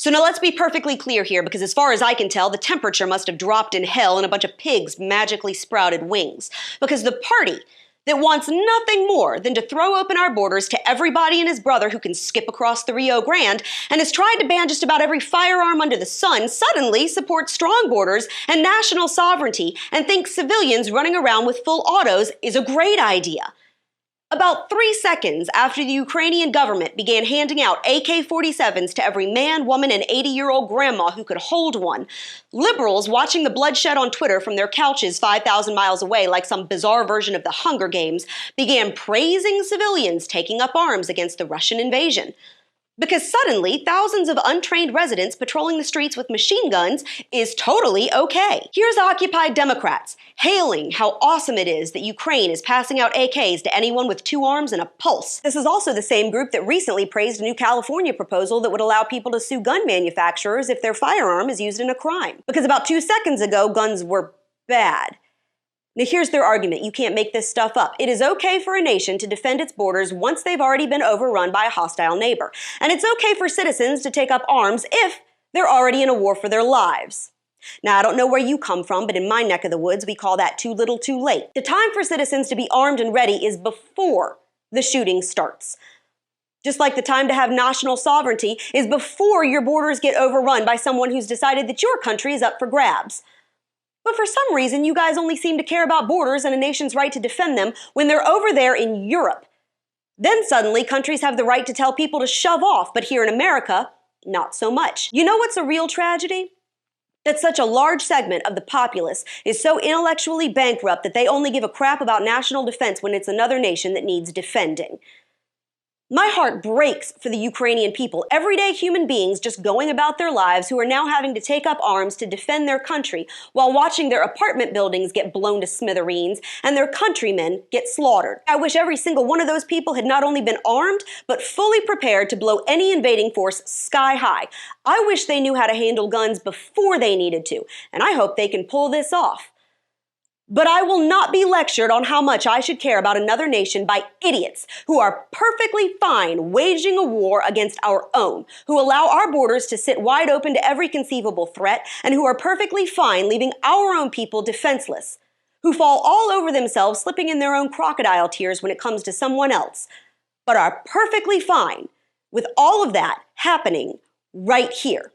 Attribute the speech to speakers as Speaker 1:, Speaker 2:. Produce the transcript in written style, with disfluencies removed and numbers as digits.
Speaker 1: So now let's be perfectly clear here, because as far as I can tell, the temperature must have dropped in hell and a bunch of pigs magically sprouted wings. Because the party that wants nothing more than to throw open our borders to everybody and his brother who can skip across the Rio Grande and has tried to ban just about every firearm under the sun suddenly supports strong borders and national sovereignty and thinks civilians running around with full autos is a great idea. About 3 seconds after the Ukrainian government began handing out AK-47s to every man, woman, and 80-year-old grandma who could hold one, liberals watching the bloodshed on Twitter from their couches 5,000 miles away like some bizarre version of the Hunger Games began praising civilians taking up arms against the Russian invasion. Because suddenly, thousands of untrained residents patrolling the streets with machine guns is totally okay. Here's Occupy Democrats hailing how awesome it is that Ukraine is passing out AKs to anyone with 2 arms and a pulse. This is also the same group that recently praised a new California proposal that would allow people to sue gun manufacturers if their firearm is used in a crime. Because about 2 seconds ago, guns were bad. Now here's their argument. You can't make this stuff up. It is okay for a nation to defend its borders once they've already been overrun by a hostile neighbor. And it's okay for citizens to take up arms if they're already in a war for their lives. Now, I don't know where you come from, but in my neck of the woods, we call that too little too late. The time for citizens to be armed and ready is before the shooting starts. Just like the time to have national sovereignty is before your borders get overrun by someone who's decided that your country is up for grabs. But for some reason, you guys only seem to care about borders and a nation's right to defend them when they're over there in Europe. Then suddenly, countries have the right to tell people to shove off, but here in America, not so much. You know what's a real tragedy? That such a large segment of the populace is so intellectually bankrupt that they only give a crap about national defense when it's another nation that needs defending. My heart breaks for the Ukrainian people, everyday human beings just going about their lives who are now having to take up arms to defend their country while watching their apartment buildings get blown to smithereens and their countrymen get slaughtered. I wish every single one of those people had not only been armed, but fully prepared to blow any invading force sky high. I wish they knew how to handle guns before they needed to, and I hope they can pull this off. But I will not be lectured on how much I should care about another nation by idiots who are perfectly fine waging a war against our own, who allow our borders to sit wide open to every conceivable threat, and who are perfectly fine leaving our own people defenseless, who fall all over themselves slipping in their own crocodile tears when it comes to someone else, but are perfectly fine with all of that happening right here.